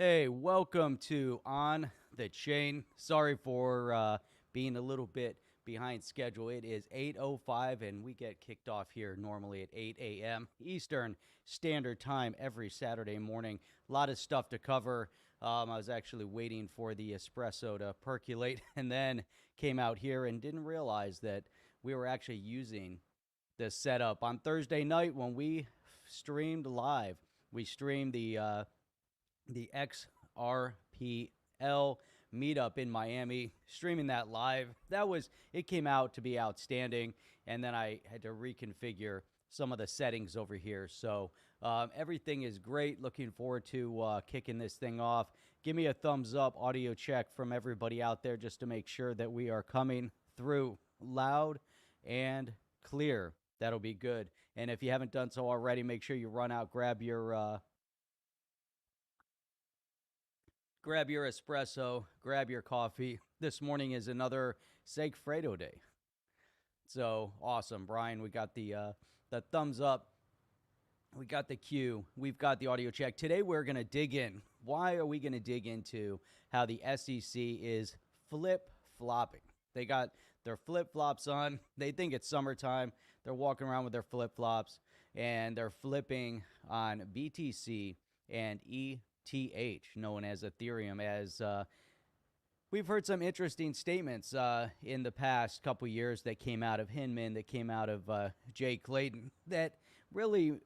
Hey, welcome to On the Chain. Sorry for being a little bit behind schedule. It is 8:05 and we get kicked off here normally at 8 a.m. Eastern Standard Time every Saturday morning. A lot of stuff to cover. I was actually waiting for the espresso to percolate and then came out here and didn't realize that we were actually using this setup on Thursday night when we streamed live. We streamed the XRPL meetup in Miami, streaming that live. It came out to be outstanding, and then I had to reconfigure some of the settings over here. So everything is great. Looking forward to kicking this thing off. Give me a thumbs up, audio check from everybody out there just to make sure that we are coming through loud and clear. That'll be good. And if you haven't done so already, make sure you run out, grab your espresso, grab your coffee. This morning is another Segfredo day. So awesome, Brian. We got the thumbs up. We got the cue. We've got the audio check. Today we're going to dig in. Why are we going to dig into how the SEC is flip-flopping? They got their flip-flops on. They think it's summertime. They're walking around with their flip-flops, and they're flipping on BTC and ETH, known as Ethereum, as we've heard some interesting statements in the past couple years that came out of Hinman, that came out of Jay Clayton, that really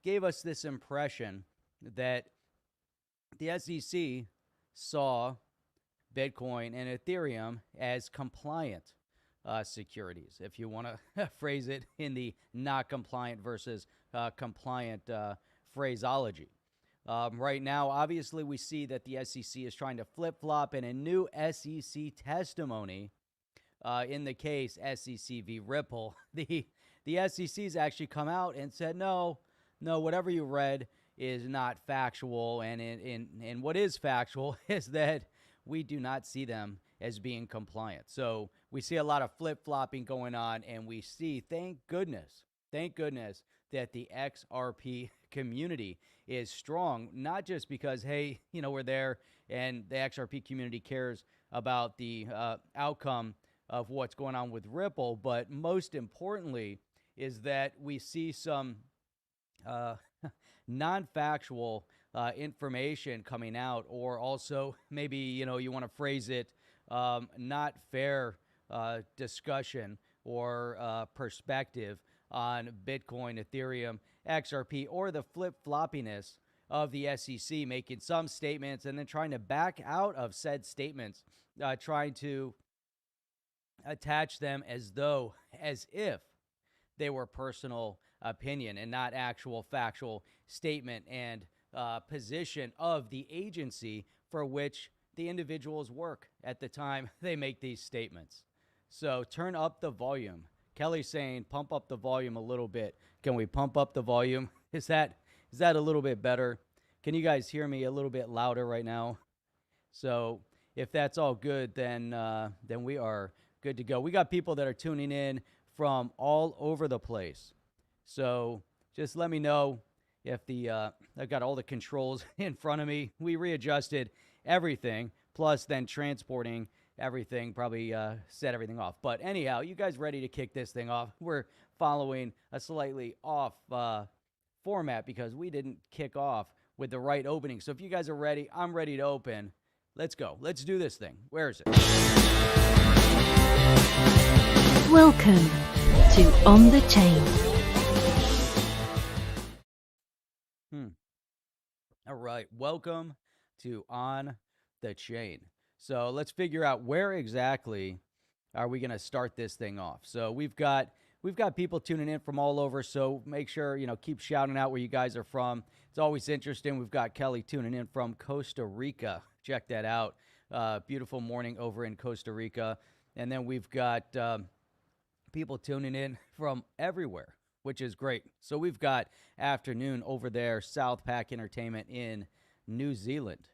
gave us this impression that the SEC saw Bitcoin and Ethereum as compliant securities, if you want to phrase it in the not compliant versus compliant phraseology. Right now, obviously, we see that the SEC is trying to flip-flop, and a new SEC testimony in the case SEC v. Ripple, the SEC's actually come out and said, no, whatever you read is not factual, and what is factual is that we do not see them as being compliant. So we see a lot of flip-flopping going on, and we see, thank goodness, that the XRP community is strong, not just because, hey, we're there and the XRP community cares about the outcome of what's going on with Ripple, but most importantly is that we see some non-factual information coming out, or also maybe, you want to phrase it, not fair discussion or perspective on Bitcoin, Ethereum, XRP, or the flip-floppiness of the SEC making some statements and then trying to back out of said statements, trying to attach them as if they were personal opinion and not actual factual statement and position of the agency for which the individuals work at the time they make these statements. So turn up the volume. Kelly's saying pump up the volume a little bit. Can we pump up the volume? Is that a little bit better? Can you guys hear me a little bit louder right now? So if that's all good, then we are good to go. We got people that are tuning in from all over the place. So just let me know if I've got all the controls in front of me. We readjusted everything, plus then transporting everything, probably set everything off. But anyhow, you guys ready to kick this thing off? We're following a slightly off format because we didn't kick off with the right opening. So if you guys are ready, I'm ready to open. Let's go. Let's do this thing. Where is it? Welcome to On the Chain. All right. Welcome to On the Chain. So let's figure out where exactly are we going to start this thing off. So we've got people tuning in from all over. So make sure, keep shouting out where you guys are from. It's always interesting. We've got Kelly tuning in from Costa Rica. Check that out. Beautiful morning over in Costa Rica. And then we've got people tuning in from everywhere, which is great. So we've got afternoon over there, South Pac Entertainment in New Zealand.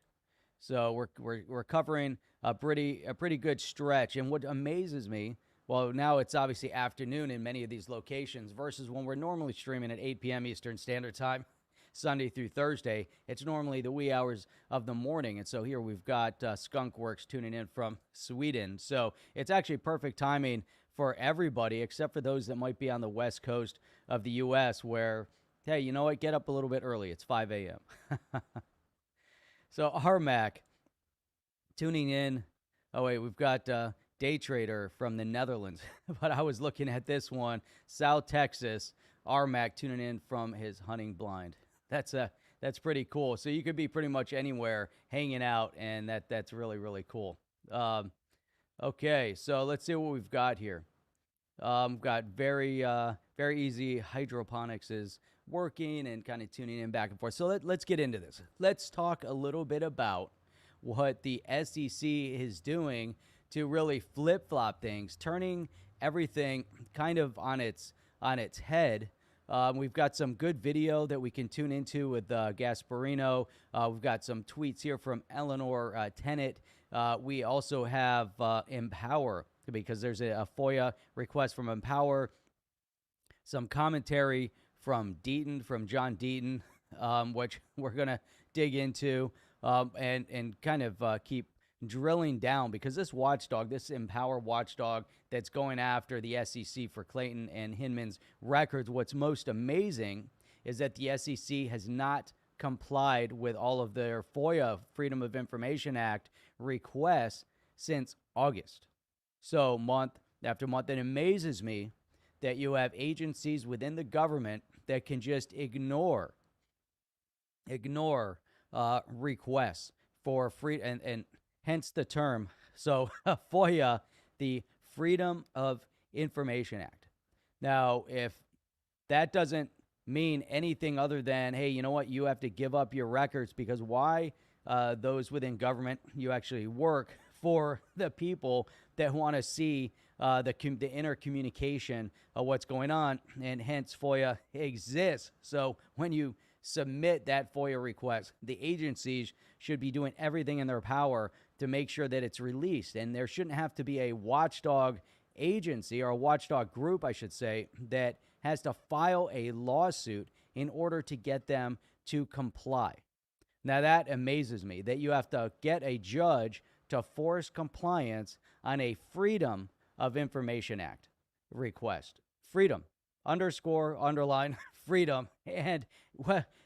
So we're covering a pretty good stretch. And what amazes me, well, now it's obviously afternoon in many of these locations versus when we're normally streaming at 8 p.m. Eastern Standard Time. Sunday through Thursday. It's normally the wee hours of the morning. And so here we've got Skunkworks tuning in from Sweden. So it's actually perfect timing for everybody, except for those that might be on the west coast of the U.S. where, hey, you know what? Get up a little bit early. It's 5 a.m. So RMAC tuning in. Oh, wait, we've got Day Trader from the Netherlands. But I was looking at this one, South Texas, RMAC tuning in from his hunting blind. That's pretty cool. So you could be pretty much anywhere hanging out, and that's really, really cool. Okay, so let's see what we've got here. We've got very easy hydroponics is working and kind of tuning in back and forth. So let's get into this. Let's talk a little bit about what the SEC is doing to really flip-flop things, turning everything kind of on its head. We've got some good video that we can tune into with Gasperino. We've got some tweets here from Eleanor, Terret. We also have Empower, because there's a FOIA request from Empower. Some commentary from Deaton, from John Deaton, which we're going to dig into and kind of keep drilling down, because this watchdog, this Empower watchdog that's going after the SEC for Clayton and Hinman's records, what's most amazing is that the SEC has not complied with all of their FOIA, Freedom of Information Act, requests since August. So month after month. It amazes me that you have agencies within the government that can just ignore requests for free, and hence the term. So FOIA, the Freedom of Information Act. Now, if that doesn't mean anything other than, hey, you know what, you have to give up your records, because why? Those within government, you actually work for the people that want to see the inner communication of what's going on, and hence FOIA exists. So when you submit that FOIA request, the agencies should be doing everything in their power to make sure that it's released. And there shouldn't have to be a watchdog agency, or a watchdog group, I should say, that has to file a lawsuit in order to get them to comply. Now, that amazes me, that you have to get a judge to force compliance on a Freedom of Information Act request. Freedom, underline, freedom. And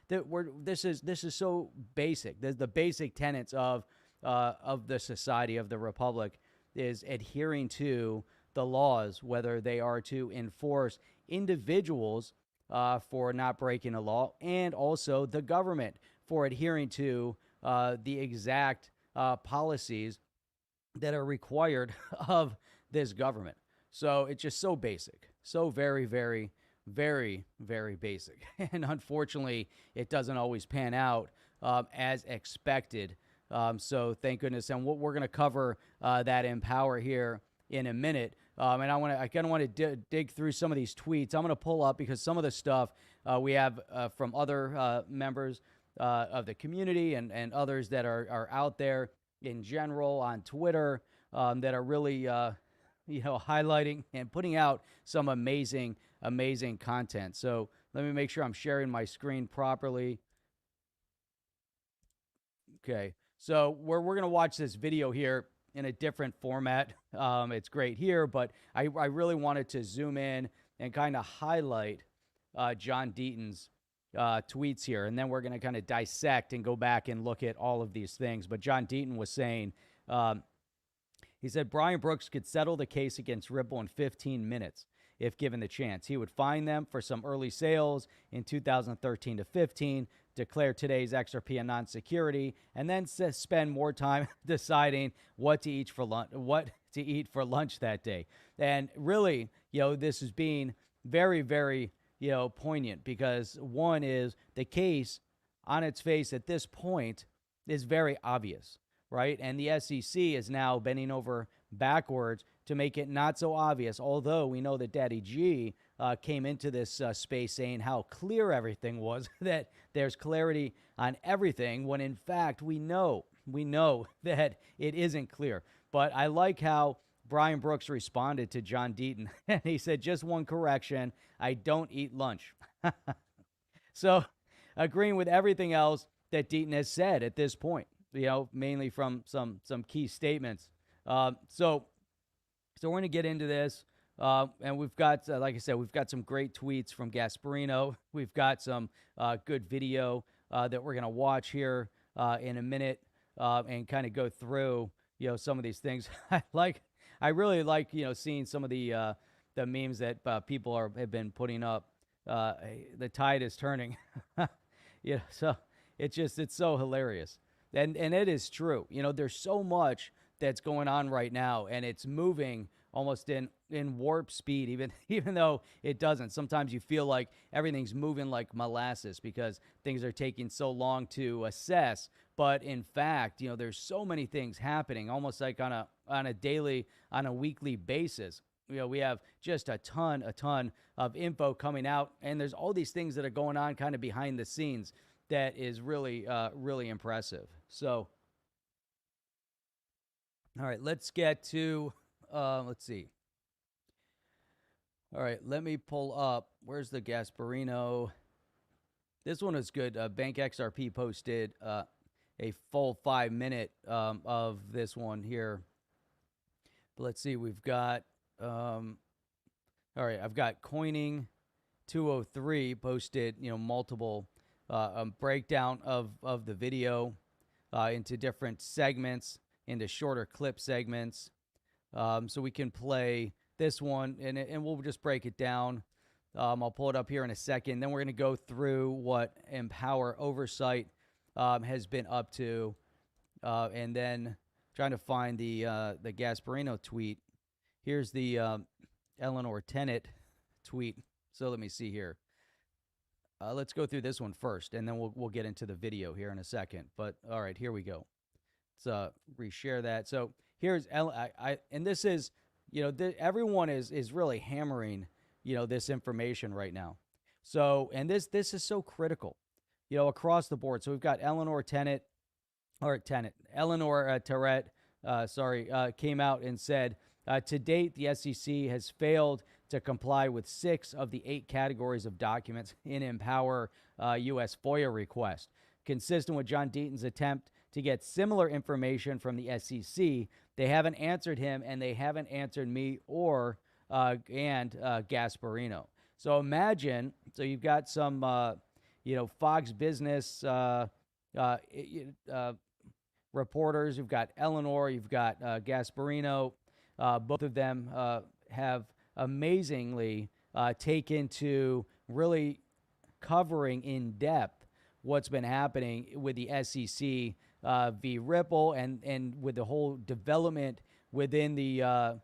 this is so basic. The basic tenets of the society, of the republic, is adhering to the laws, whether they are to enforce individuals for not breaking a law, and also the government for adhering to the exact policies that are required of this government. So it's just so basic, so very, very, very, very basic. And unfortunately, it doesn't always pan out as expected. So thank goodness. And what we're going to cover that Empower here in a minute. And I kind of want to dig through some of these tweets. I'm going to pull up, because some of the stuff we have from other members of the community and others that are out there in general on Twitter that are really highlighting and putting out some amazing content. So let me make sure I'm sharing my screen properly. Okay, so we're going to watch this video here in a different format. It's great here, but I really wanted to zoom in and kind of highlight John Deaton's tweets here, and then we're going to kind of dissect and go back and look at all of these things. But John Deaton was saying, he said, Brian Brooks could settle the case against Ripple in 15 minutes if given the chance. He would fine them for some early sales in 2013 to 15, declare today's XRP a non-security, and then spend more time deciding what to eat for lunch that day. And really, this is being very, very, poignant, because one is the case on its face at this point is very obvious, right? And the SEC is now bending over backwards to make it not so obvious, although we know that Daddy G came into this space saying how clear everything was, that there's clarity on everything, when in fact we know that it isn't clear. But I like how Brian Brooks responded to John Deaton, and he said, just one correction, I don't eat lunch. So agreeing with everything else that Deaton has said at this point, mainly from some key statements. So we're going to get into this. And we've got, like I said, we've got some great tweets from Gasperino. We've got some good video that we're going to watch here in a minute and kind of go through, some of these things. I really like, seeing some of the memes that people have been putting up. The tide is turning. So it's so hilarious. And it is true. There's so much that's going on right now, and it's moving almost in warp speed, even though it doesn't. Sometimes you feel like everything's moving like molasses because things are taking so long to assess. But in fact, there's so many things happening, almost like on a daily, on a weekly basis. We have just a ton of info coming out, and there's all these things that are going on kind of behind the scenes that is really, really impressive. So, all right, let's get to, let's see. All right, let me pull up. Where's the Gasperino? This one is good. Bank XRP posted a full 5-minute of this one here. But let's see, we've got, all right, I've got Coining 203 posted, multiple breakdown of the video into different segments, into shorter clip segments. So we can play this one, and we'll just break it down. I'll pull it up here in a second. Then we're going to go through what Empower Oversight has been up to, and then trying to find the Gasperino tweet. Here's the Eleanor Terret tweet. So let me see here. Let's go through this one first, and then we'll get into the video here in a second. But all right, here we go. Let's reshare that. So here's and this is, everyone is really hammering, this information right now. So, and this is so critical, across the board. So we've got Eleanor Terret, came out and said, to date, the SEC has failed to comply with 6 of the 8 categories of documents in Empower U.S. FOIA request. Consistent with John Deaton's attempt to get similar information from the SEC, they haven't answered him, and they haven't answered me or Gasperino. So imagine, so you've got some, Fox Business reporters. You've got Eleanor, you've got Gasperino. Both of them have amazingly taken to really covering in depth what's been happening with the SEC v. Ripple and with the whole development within the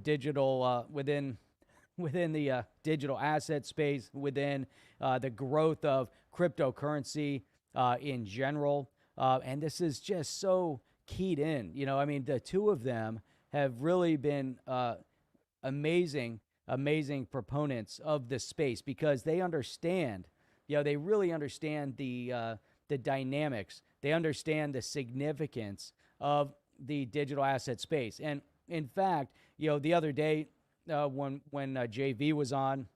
digital within the digital asset space, within the growth of cryptocurrency in general. And this is just so keyed in. The two of them have really been amazing proponents of this space because they understand, they really understand the dynamics. They understand the significance of the digital asset space. And in fact, the other day when JV was on,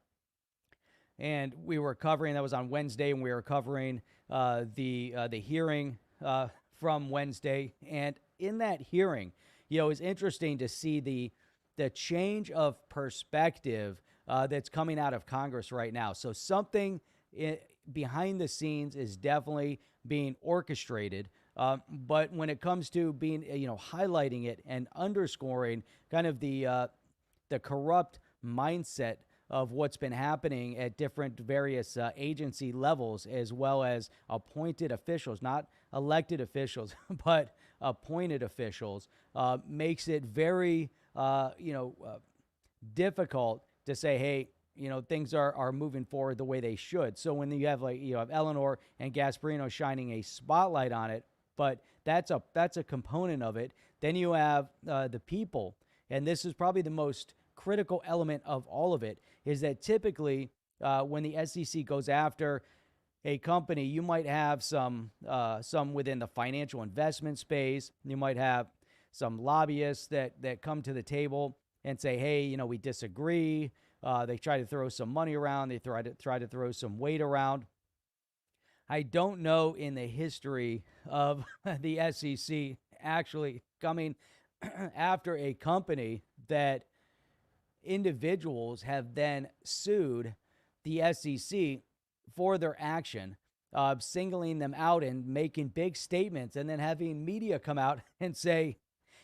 and we were covering, that was on Wednesday, and we were covering the hearing from Wednesday. And in that hearing, it's interesting to see the change of perspective that's coming out of Congress right now. So something behind the scenes is definitely being orchestrated. But when it comes to being, highlighting it and underscoring kind of the corrupt mindset of what's been happening at different various agency levels, as well as appointed officials, not elected officials, but appointed officials, makes it very, difficult to say, hey, things are moving forward the way they should. So when you have have Eleanor and Gasperino shining a spotlight on it, but that's a component of it. Then you have the people, and this is probably the most critical element of all of it, is that typically when the SEC goes after a company, you might have some within the financial investment space. You might have some lobbyists that come to the table and say, hey, we disagree. They try to throw some money around. They try to throw some weight around. I don't know in the history of the SEC actually coming after a company that individuals have then sued the SEC for their action, singling them out and making big statements, and then having media come out and say,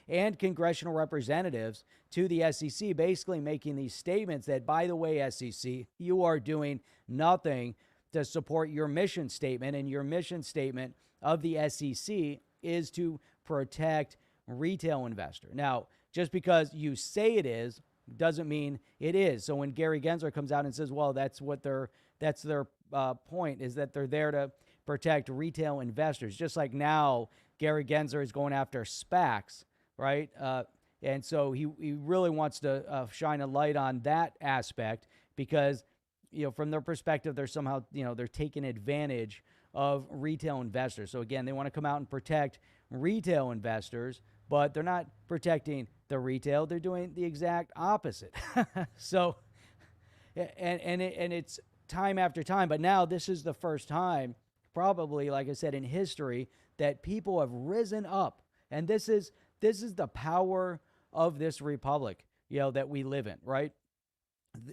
and congressional representatives to the SEC, basically making these statements that, by the way, SEC, you are doing nothing to support your mission statement. And your mission statement of the SEC is to protect retail investor. Now, just because you say it is doesn't mean it is. So when Gary Gensler comes out and says, well, that's their point, is that they're there to protect retail investors. Just like now, Gary Gensler is going after SPACs, right? And so he really wants to shine a light on that aspect because, from their perspective, they're somehow, they're taking advantage of retail investors. So again, they want to come out and protect retail investors, but they're not protecting the retail. They're doing the exact opposite. So, and it's time after time, but now this is the first time, probably, like I said, in history, that people have risen up. And this is the power of this republic, that we live in, right?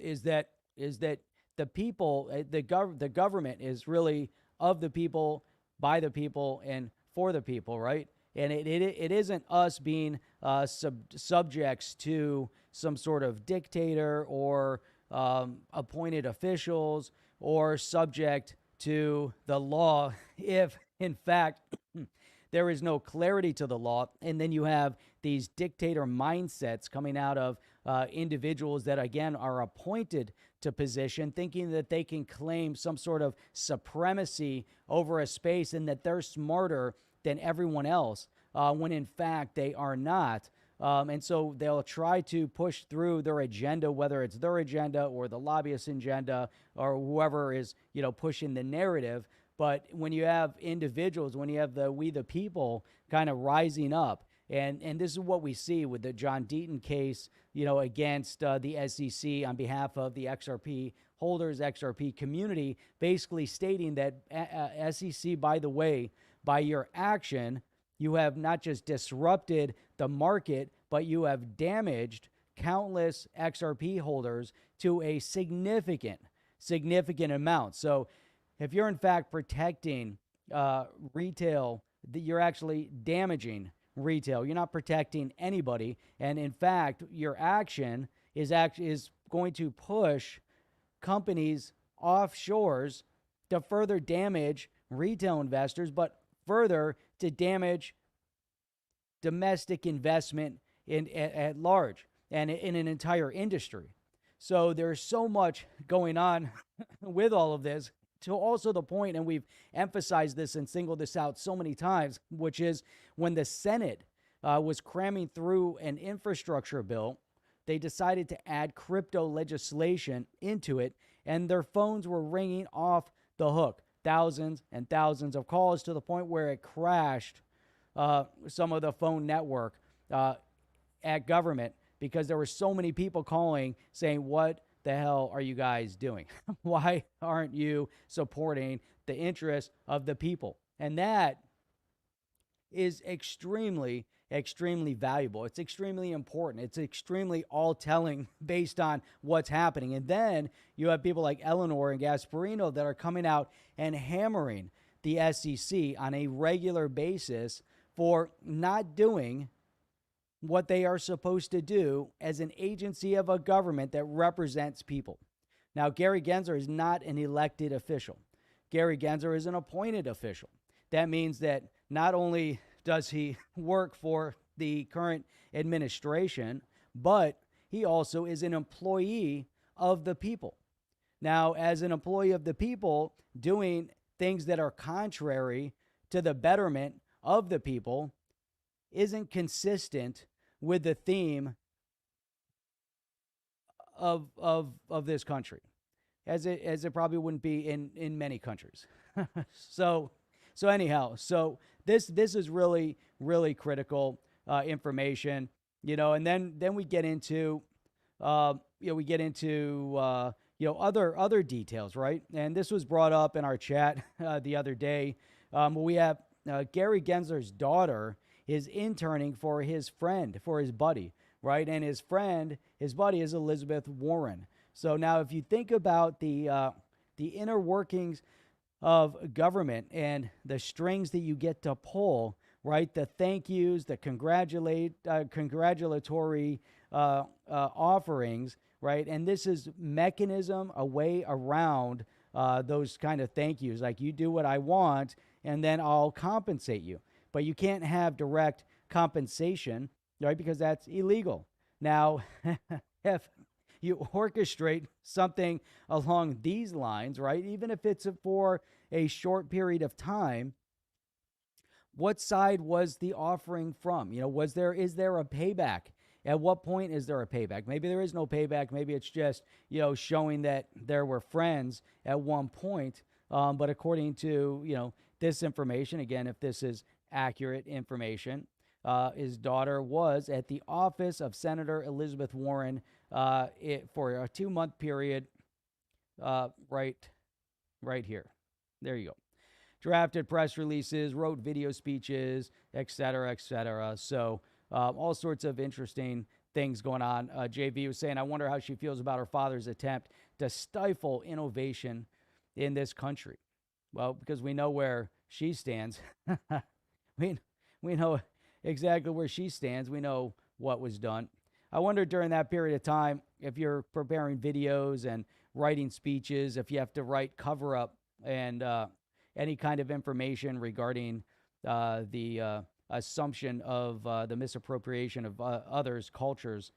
Is that the people, the government is really of the people, by the people, and for the people, right? And it isn't us being subjects to some sort of dictator or appointed officials or subject to the law if, in fact, there is no clarity to the law. And then you have these dictator mindsets coming out of individuals that, again, are appointed to position, thinking that they can claim some sort of supremacy over a space and that they're smarter than everyone else, when in fact they are not. And so they'll try to push through their agenda, whether it's their agenda or the lobbyist agenda or whoever is, pushing the narrative. But when you have individuals, when you have we the people kind of rising up, and this is what we see with the John Deaton case, against the SEC on behalf of the XRP holders, XRP community, basically stating that SEC, by the way, by your action, you have not just disrupted the market, but you have damaged countless XRP holders to a significant amount. So if you're in fact protecting retail, you're actually damaging retail. You're not protecting anybody. And in fact, your action is going to push companies offshores to further damage retail investors, but further to damage domestic investment at large and in an entire industry. So there's so much going on with all of this, to also the point, and we've emphasized this and singled this out so many times, which is when the Senate was cramming through an infrastructure bill, they decided to add crypto legislation into it, and their phones were ringing off the hook. Thousands and thousands of calls, to the point where it crashed some of the phone network at government, because there were so many people calling saying, what the hell are you guys doing? Why aren't you supporting the interests of the people? And that is extremely valuable. It's extremely important. It's extremely all-telling based on what's happening. And then you have people like Eleanor and Gasperino that are coming out and hammering the SEC on a regular basis for not doing what they are supposed to do as an agency of a government that represents people. Now, Gary Gensler is not an elected official. Gary Gensler is an appointed official. That means that not only does he work for the current administration, but he also is an employee of the people. Now, as an employee of the people, doing things that are contrary to the betterment of the people isn't consistent with the theme of this country, as it probably wouldn't be in many countries. So anyhow, this is really critical information, and then we get into other details, right? And this was brought up in our chat the other day. We have Gary Gensler's daughter is interning for his friend, for his buddy, right? And his buddy is Elizabeth Warren. So now, if you think about the inner workings of government and the strings that you get to pull, right? The thank yous, the congratulatory offerings, right? And this is mechanism, a way around those kind of thank yous. Like, you do what I want, and then I'll compensate you. But you can't have direct compensation, right? Because that's illegal. Now, if you orchestrate something along these lines, right? Even if it's for a short period of time, what side was the offering from? Is there a payback? At what point is there a payback? Maybe there is no payback. Maybe it's just, showing that there were friends at one point. But according to, this information, again, if this is accurate information, his daughter was at the office of Senator Elizabeth Warren for a 2-month period, right here. There you go. Drafted press releases, wrote video speeches, et cetera, et cetera. So all sorts of interesting things going on. JV was saying, I wonder how she feels about her father's attempt to stifle innovation in this country. Well, because we know where she stands. we know exactly where she stands. We know what was done. I wonder during that period of time, if you're preparing videos and writing speeches, if you have to write cover-up and any kind of information regarding the assumption of the misappropriation of others' cultures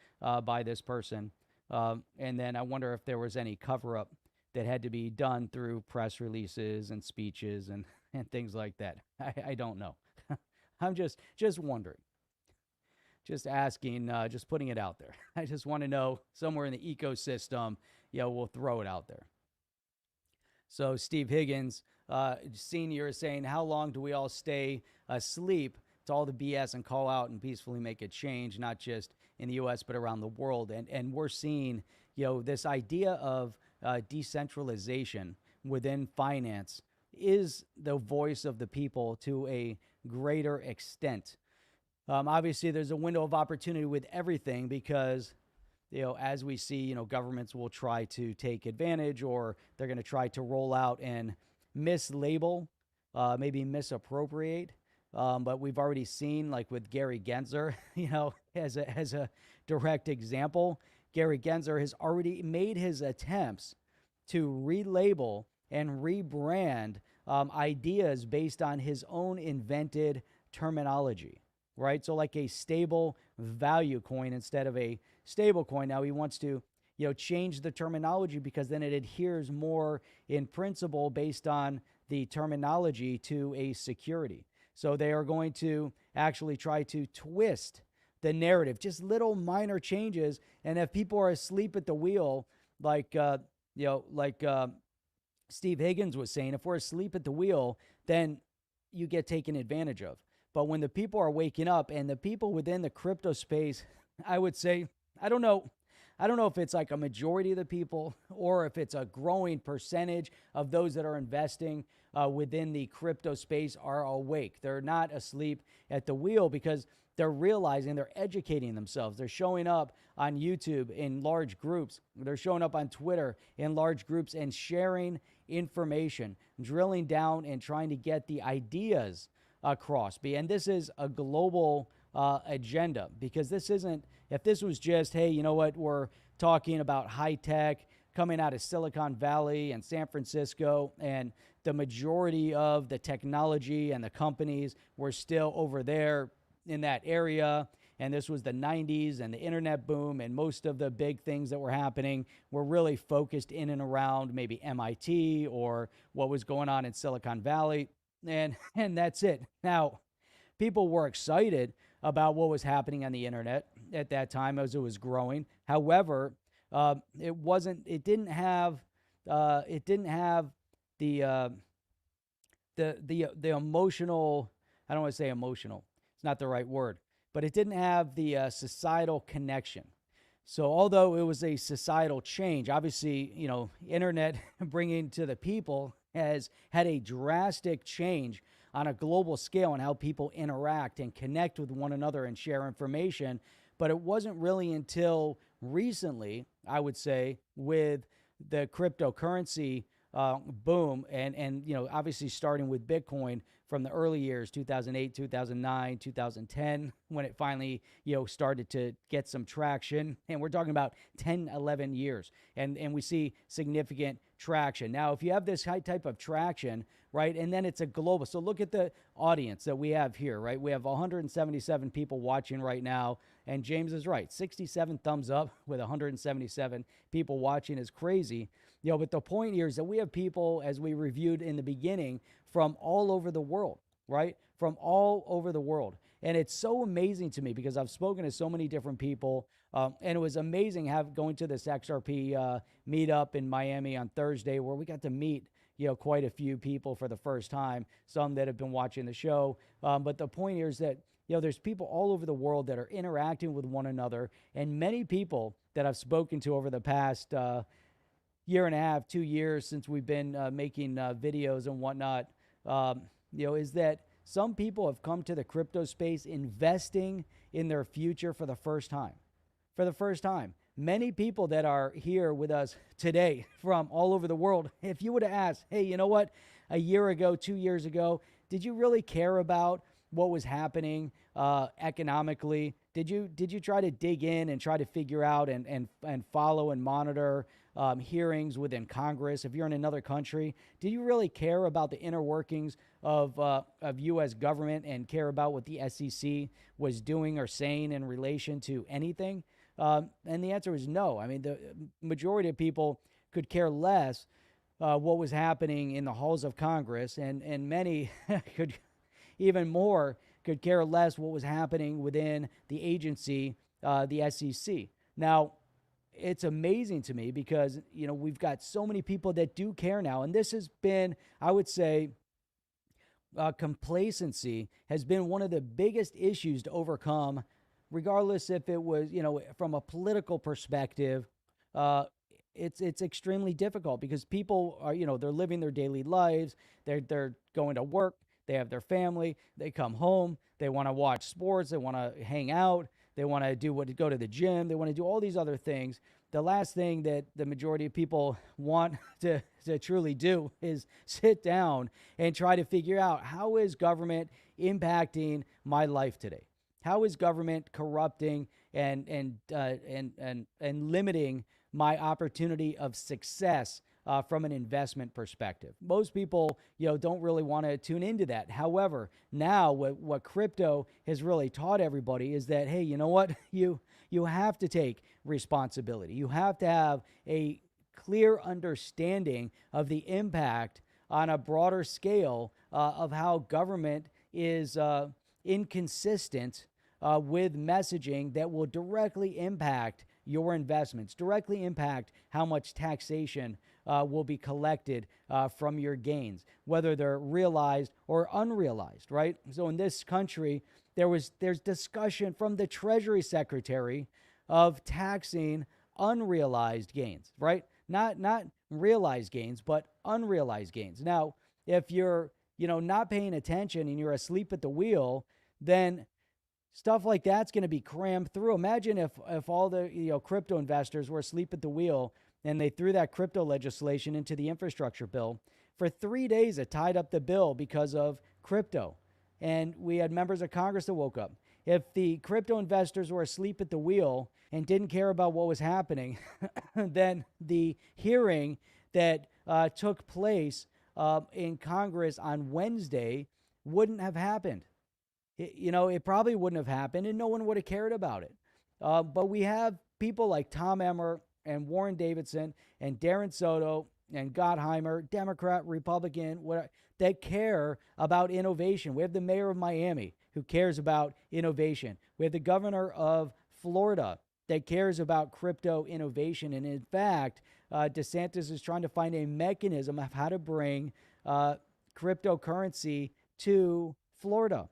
by this person. And then I wonder if there was any cover-up that had to be done through press releases and speeches and things like that. I don't know. I'm just wondering. Just asking, just putting it out there. I just want to know somewhere in the ecosystem, we'll throw it out there. So Steve Higgins, Senior, is saying, how long do we all stay asleep to all the BS and call out and peacefully make a change, not just in the U.S., but around the world? And we're seeing, this idea of decentralization within finance is the voice of the people to a greater extent. Obviously, there's a window of opportunity with everything because, as we see, governments will try to take advantage, or they're going to try to roll out and mislabel, maybe misappropriate. But we've already seen, like with Gary Gensler, as a direct example, Gary Gensler has already made his attempts to relabel and rebrand ideas based on his own invented terminology, right? So like a stable value coin instead of a stable coin. Now he wants to, change the terminology because then it adheres more in principle based on the terminology to a security. So they are going to actually try to twist the narrative, just little minor changes. And if people are asleep at the wheel, like Steve Higgins was saying, if we're asleep at the wheel, then you get taken advantage of. But when the people are waking up, and the people within the crypto space, I would say, I don't know if it's like a majority of the people or if it's a growing percentage of those that are investing within the crypto space are awake. They're not asleep at the wheel because they're realizing, they're educating themselves. They're showing up on YouTube in large groups. They're showing up on Twitter in large groups and sharing information, drilling down and trying to get the ideas across. And this is a global agenda, because this isn't, if this was just, hey, you know what, we're talking about high tech coming out of Silicon Valley and San Francisco, and the majority of the technology and the companies were still over there in that area, and this was the 90s and the internet boom, and most of the big things that were happening were really focused in and around maybe MIT or what was going on in Silicon Valley, and that's it. Now, people were excited about what was happening on the internet at that time as it was growing. However, it didn't have the emotional, I don't want to say emotional, it's not the right word, but it didn't have the societal connection. So although it was a societal change, obviously, internet bringing to the people has had a drastic change on a global scale on how people interact and connect with one another and share information. But it wasn't really until recently, I would say, with the cryptocurrency boom and obviously starting with Bitcoin from the early years, 2008, 2009, 2010, when it finally, started to get some traction. And we're talking about 10, 11 years. And we see significant traction. Now, if you have this high type of traction, right, and then it's a global. So look at the audience that we have here, right? We have 177 people watching right now. And James is right. 67 thumbs up with 177 people watching is crazy. But the point here is that we have people, as we reviewed in the beginning, from all over the world, right? From all over the world. And it's so amazing to me because I've spoken to so many different people. And it was amazing going to this XRP meetup in Miami on Thursday where we got to meet, quite a few people for the first time, some that have been watching the show. But the point here is that, there's people all over the world that are interacting with one another. And many people that I've spoken to over the past year and a half, 2 years since we've been making videos and whatnot, is that some people have come to the crypto space investing in their future for the first time. For the first time. Many people that are here with us today from all over the world, if you would have asked, hey, you know what, a year ago, 2 years ago, did you really care about what was happening economically? Did you try to dig in and try to figure out and follow and monitor hearings within Congress? If you're in another country, do you really care about the inner workings of U.S. government and care about what the SEC was doing or saying in relation to anything? And the answer is no. I mean, the majority of people could care less what was happening in the halls of Congress, and many could even more could care less what was happening within the agency, the SEC. Now, it's amazing to me because, we've got so many people that do care now. And this has been, I would say, complacency has been one of the biggest issues to overcome, regardless if it was, from a political perspective. It's extremely difficult because people are, they're living their daily lives. They're going to work. They have their family. They come home. They want to watch sports. They want to hang out. They want to go to the gym. They want to do all these other things. The last thing that the majority of people want to truly do is sit down and try to figure out, how is government impacting my life today? How is government corrupting and limiting my opportunity of success from an investment perspective? Most people, don't really want to tune into that. However, now what crypto has really taught everybody is that, hey, you know what? You have to take responsibility. You have to have a clear understanding of the impact on a broader scale of how government is inconsistent with messaging that will directly impact your investments, directly impact how much taxation will be collected from your gains, whether they're realized or unrealized, right? So in this country, there's discussion from the Treasury Secretary of taxing unrealized gains, right? Not realized gains, but unrealized gains. Now, if you're, not paying attention and you're asleep at the wheel, then stuff like that's going to be crammed through. Imagine if all the crypto investors were asleep at the wheel and they threw that crypto legislation into the infrastructure bill. For 3 days, it tied up the bill because of crypto. And we had members of Congress that woke up. If the crypto investors were asleep at the wheel and didn't care about what was happening, then the hearing that took place in Congress on Wednesday wouldn't have happened. It probably wouldn't have happened and no one would have cared about it. But we have people like Tom Emmer and Warren Davidson and Darren Soto and Gottheimer, Democrat, Republican, that care about innovation. We have the mayor of Miami who cares about innovation. We have the governor of Florida that cares about crypto innovation. And in fact, DeSantis is trying to find a mechanism of how to bring cryptocurrency to Florida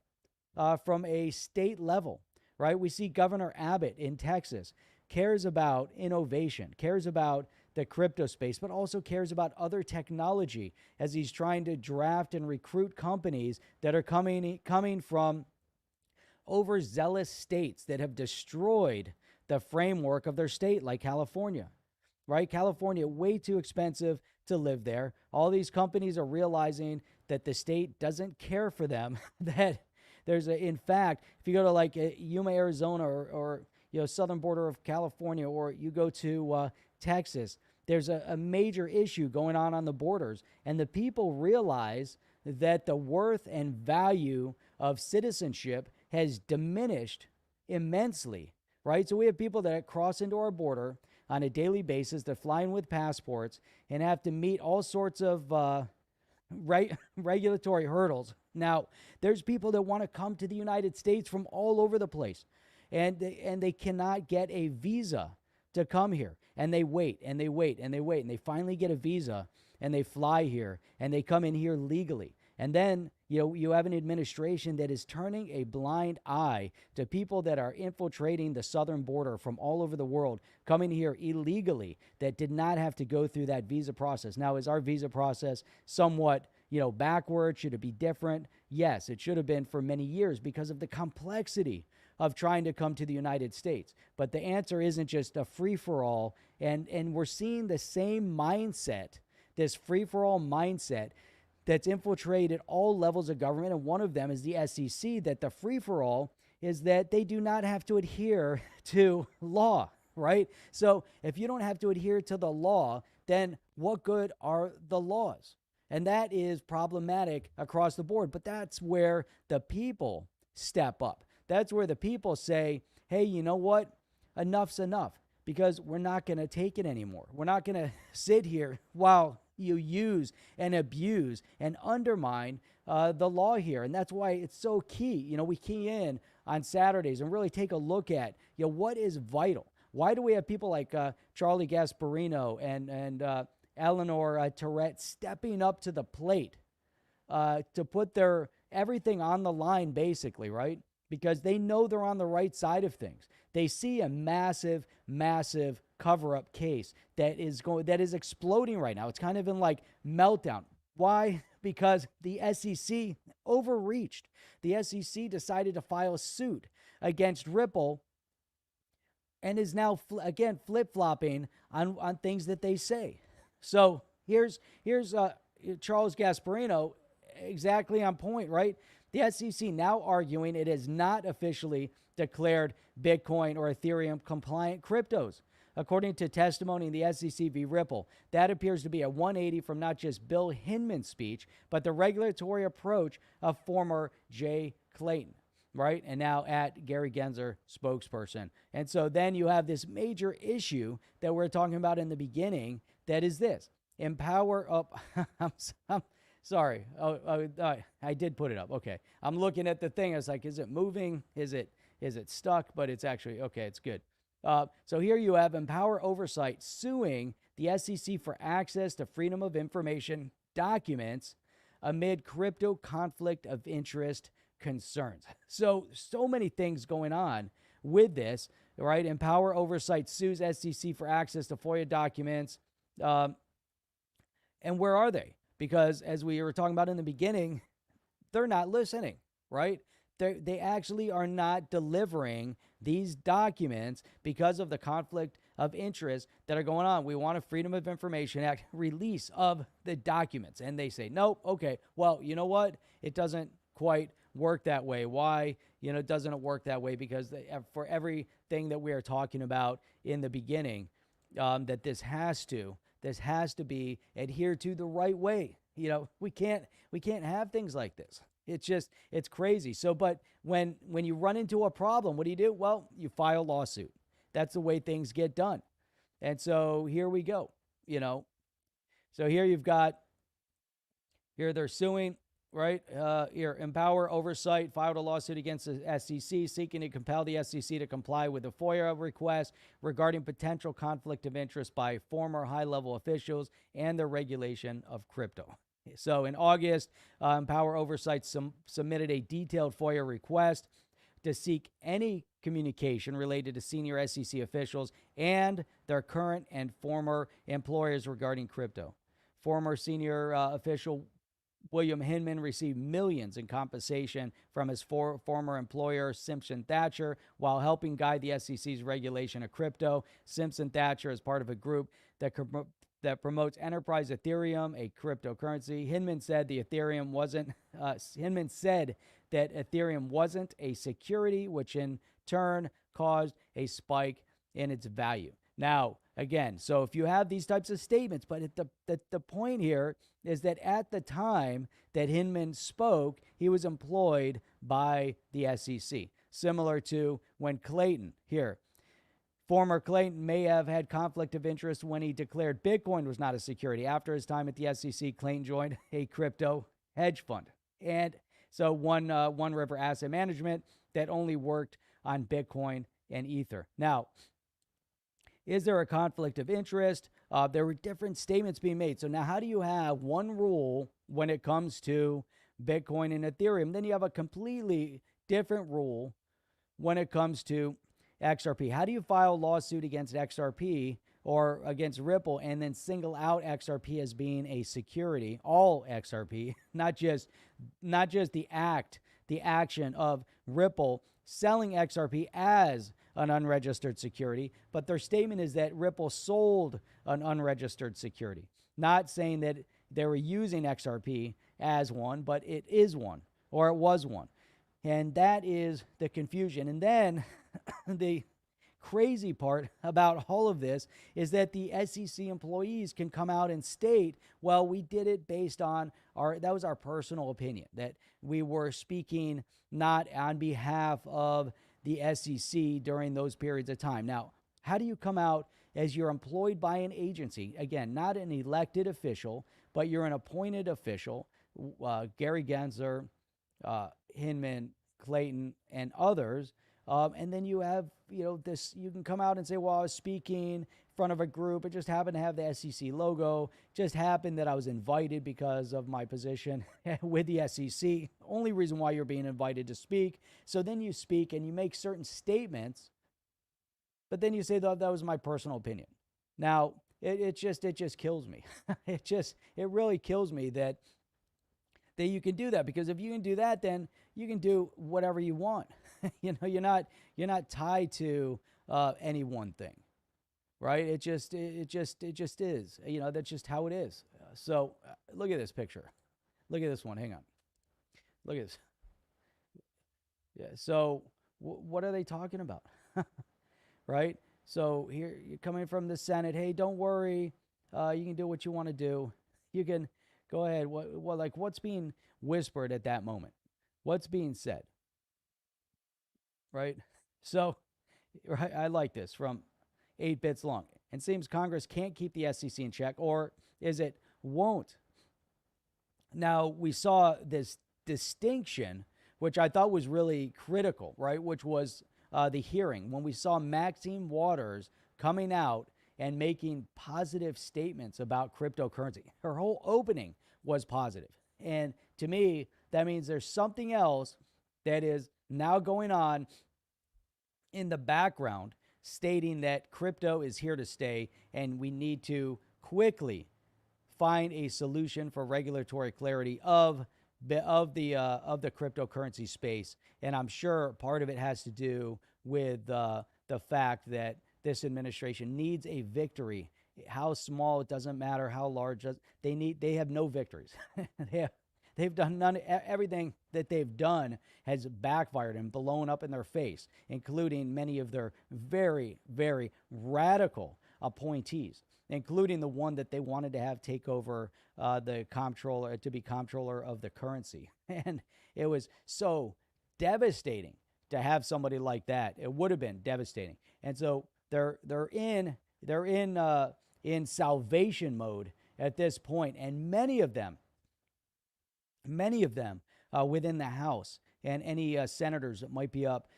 from a state level, right? We see Governor Abbott in Texas cares about innovation, cares about the crypto space, but also cares about other technology as he's trying to draft and recruit companies that are coming from overzealous states that have destroyed the framework of their state, like California, right? California, way too expensive to live there. All these companies are realizing that the state doesn't care for them, that in fact, if you go to like Yuma, Arizona, or southern border of California, or you go to Texas, there's a major issue going on the borders, and the people realize that the worth and value of citizenship has diminished immensely, right? So we have people that cross into our border on a daily basis. They're flying with passports and have to meet all sorts of regulatory hurdles. Now, there's people that want to come to the United States from all over the place, and they cannot get a visa to come here. And they wait, and they wait, and they wait, and they finally get a visa, and they fly here, and they come in here legally. And then, you have an administration that is turning a blind eye to people that are infiltrating the southern border from all over the world, coming here illegally, that did not have to go through that visa process. Now, is our visa process somewhat, backward? Should it be different? Yes, it should have been for many years because of the complexity of trying to come to the United States. But the answer isn't just a free-for-all, and we're seeing the same mindset, this free-for-all mindset, that's infiltrated all levels of government, and one of them is the SEC, that the free-for-all is that they do not have to adhere to law, right? So if you don't have to adhere to the law, then what good are the laws? And that is problematic across the board, but that's where the people step up. That's where the people say, hey, you know what? Enough's enough, because we're not going to take it anymore. We're not going to sit here while you use and abuse and undermine the law here. And that's why it's so key. We key in on Saturdays and really take a look at, what is vital. Why do we have people like Charlie Gasperino and Eleanor Terret stepping up to the plate to put their everything on the line, basically, right? Because they know they're on the right side of things. They see a massive, massive cover-up case that is exploding right now. It's kind of in like meltdown. Why? Because the SEC overreached. The SEC decided to file a suit against Ripple and is now again flip-flopping on things that they say. So here's Charles Gasperino, exactly on point, right? The SEC now arguing it has not officially declared Bitcoin or Ethereum compliant cryptos. According to testimony in the SEC v. Ripple, that appears to be a 180 from not just Bill Hinman's speech, but the regulatory approach of former Jay Clayton, right? And now at Gary Gensler, spokesperson. And so then you have this major issue that we're talking about in the beginning, that is this. Sorry. I did put it up. Okay. I'm looking at the thing. I was like, is it moving? Is it stuck? But it's actually, okay, it's good. So here you have Empower Oversight suing the SEC for access to Freedom of Information documents amid crypto conflict of interest concerns. So many things going on with this, right? Empower Oversight sues SEC for access to FOIA documents. And where are they? Because as we were talking about in the beginning, they're not listening, right? They actually are not delivering these documents because of the conflict of interest that are going on. We want a Freedom of Information Act release of the documents. And they say, nope, okay, well, you know what? It doesn't quite work that way. Why? Doesn't it work that way? Because for everything that we are talking about in the beginning, that this has to be adhered to the right way. We can't have things like this. It's crazy. So, but when you run into a problem, what do? Well, you file a lawsuit. That's the way things get done. And so here we go, So here they're suing, right? Here, Empower Oversight filed a lawsuit against the SEC seeking to compel the SEC to comply with a FOIA request regarding potential conflict of interest by former high-level officials and the regulation of crypto. So in August, Empower Oversight submitted a detailed FOIA request to seek any communication related to senior SEC officials and their current and former employers regarding crypto. Former senior official William Hinman received millions in compensation from his former employer, Simpson Thacher, while helping guide the SEC's regulation of crypto. Simpson Thacher is part of a group that promotes Enterprise Ethereum, a cryptocurrency. Hinman said that Ethereum wasn't a security, which in turn caused a spike in its value. Now, again, so if you have these types of statements, but the point here is that at the time that Hinman spoke, he was employed by the SEC, similar to when Clayton here. Former Clayton may have had conflict of interest when he declared Bitcoin was not a security. After his time at the SEC, Clayton joined a crypto hedge fund. And so One River Asset Management that only worked on Bitcoin and Ether. Now, is there a conflict of interest? There were different statements being made. So now how do you have one rule when it comes to Bitcoin and Ethereum? Then you have a completely different rule when it comes to XRP. How do you file a lawsuit against XRP or against Ripple and then single out XRP as being a security, all XRP, not just the action of Ripple selling XRP as an unregistered security, but their statement is that Ripple sold an unregistered security, not saying that they were using XRP as one, but it is one, or it was one. And that is the confusion. And then the crazy part about all of this is that the SEC employees can come out and state, well, we did it based on that was our personal opinion, that we were speaking not on behalf of the SEC during those periods of time. Now, how do you come out as you're employed by an agency? Again, not an elected official, but you're an appointed official, Gary Gensler, Hinman, Clayton, and others. And then you have, this, you can come out and say, well, I was speaking in front of a group. It just happened to have the SEC logo. Just happened that I was invited because of my position with the SEC. Only reason why you're being invited to speak. So then you speak and you make certain statements, but then you say that was my personal opinion. Now, it just kills me. It really kills me that you can do that, because if you can do that, then you can do whatever you want. You're not tied to any one thing, right? It just is. That's just how it is. So look at this picture. Look at this one. Hang on. Look at this. Yeah. So what are they talking about? Right? So here you're coming from the Senate. Hey, don't worry. You can do what you want to do. You can go ahead. What's being whispered at that moment? What's being said? Right? So right, I like this from 8 bits long. It seems Congress can't keep the SEC in check, or is it won't? Now, we saw this distinction, which I thought was really critical, right? Which was the hearing, when we saw Maxine Waters coming out and making positive statements about cryptocurrency. Her whole opening was positive. And to me, that means there's something else that is now going on in the background, stating that crypto is here to stay and we need to quickly find a solution for regulatory clarity of the cryptocurrency space. And I'm sure part of it has to do with the fact that this administration needs a victory. How small, it doesn't matter. How large, they have no victories. They've done none. Everything that they've done has backfired and blown up in their face, including many of their very, very radical appointees, including the one that they wanted to have take over the comptroller, to be comptroller of the currency. And it was so devastating to have somebody like that. It would have been devastating. And so they're in salvation mode at this point, and many of them within the House and any senators that might be up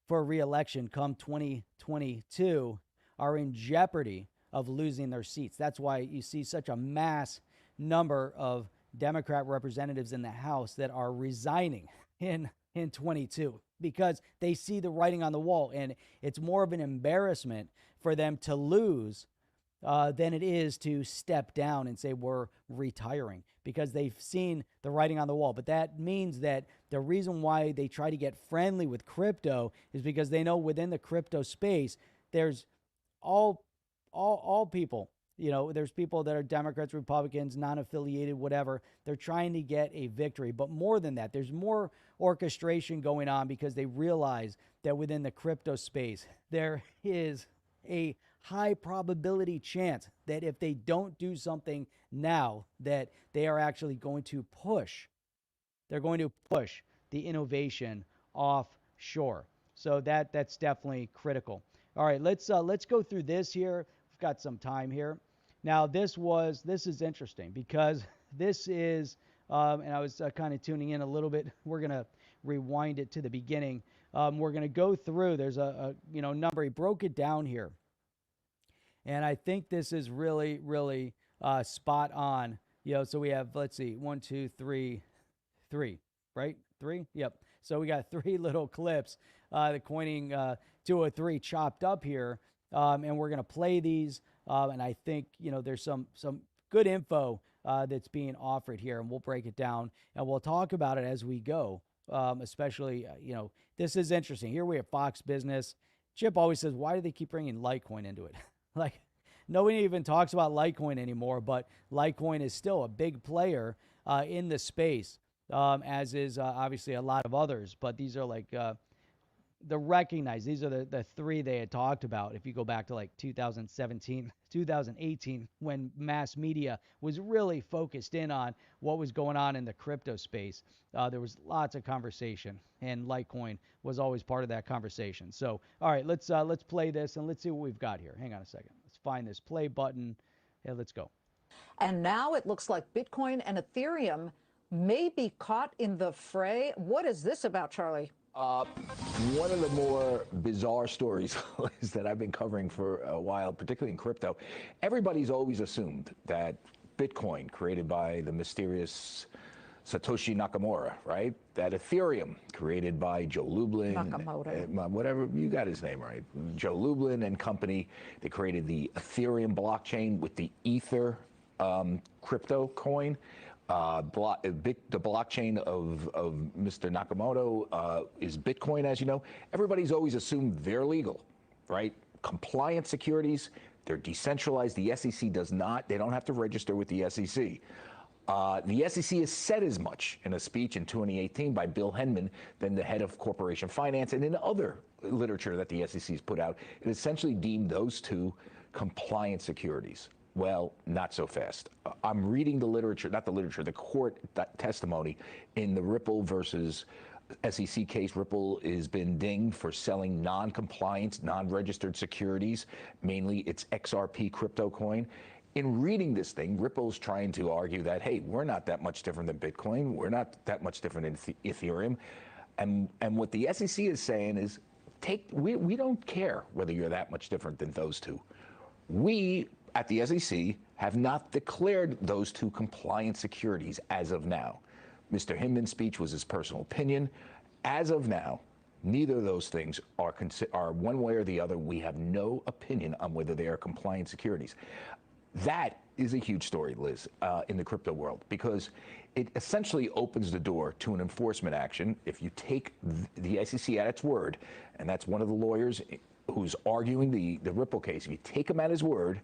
for re-election come 2022 are in jeopardy of losing their seats. That's why you see such a mass number of Democrat representatives in the House that are resigning in 22. because they see the writing on the wall, and it's more of an embarrassment for them to lose than it is to step down and say we're retiring, because they've seen the writing on the wall. But that means that the reason why they try to get friendly with crypto is because they know within the crypto space, there's all people. There's people that are Democrats, Republicans, non-affiliated, whatever. They're trying to get a victory. But more than that, there's more orchestration going on, because they realize that within the crypto space, there is a high probability chance that if they don't do something now, that they are actually going to push. They're going to push the innovation offshore. So that's definitely critical. All right, let's go through this here. We've got some time here. Now, this is interesting, because this is, and I was kind of tuning in a little bit. We're going to rewind it to the beginning. We're going to go through. There's a number. He broke it down here. And I think this is really, really spot on. So we have, let's see, 1, 2, 3, right? 3? Yep. So we got 3 little clips, the coining 203 chopped up here. And we're going to play these. And I think, there's some good info that's being offered here. And we'll break it down, and we'll talk about it as we go. Especially, this is interesting. Here we have Fox Business. Chip always says, why do they keep bringing Litecoin into it? Like, nobody even talks about Litecoin anymore, but Litecoin is still a big player in the space, as is obviously a lot of others. But these are like the recognized. These are the 3 they had talked about. If you go back to like 2017, 2018, when mass media was really focused in on what was going on in the crypto space, there was lots of conversation, and Litecoin was always part of that conversation. So, all right, let's play this, and let's see what we've got here. Hang on a second. Let's find this play button. Yeah, let's go. And now it looks like Bitcoin and Ethereum may be caught in the fray. What is this about, Charlie? One of the more bizarre stories is that I've been covering for a while, particularly in crypto. Everybody's always assumed that Bitcoin, created by the mysterious Satoshi Nakamoto, right? That Ethereum, created by Joe Lublin, whatever, you got his name right, Joe Lublin and company, they created the Ethereum blockchain with the Ether crypto coin. The blockchain of Mr. Nakamoto is Bitcoin, as you know. Everybody's always assumed they're legal, right? Compliant securities, they're decentralized. The SEC does not. They don't have to register with the SEC. The SEC has said as much in a speech in 2018 by Bill Henman, then the head of corporation finance, and in other literature that the SEC has put out. It essentially deemed those 2 compliant securities. Well, not so fast. I'm reading the literature, not the literature, the court testimony in the Ripple versus SEC case. Ripple has been dinged for selling non-compliant, non-registered securities, mainly its XRP crypto coin. In reading this thing, Ripple's trying to argue that, hey, we're not that much different than Bitcoin. We're not that much different than Ethereum. And what the SEC is saying is, we don't care whether you're that much different than those 2. We, at the SEC, have not declared those 2 compliant securities as of now. Mr. Hinman's speech was his personal opinion. As of now, neither of those things are one way or the other. We have no opinion on whether they are compliant securities. That is a huge story, Liz, in the crypto world, because it essentially opens the door to an enforcement action. If you take the SEC at its word, and that's one of the lawyers who's arguing the Ripple case, if you take him at his word,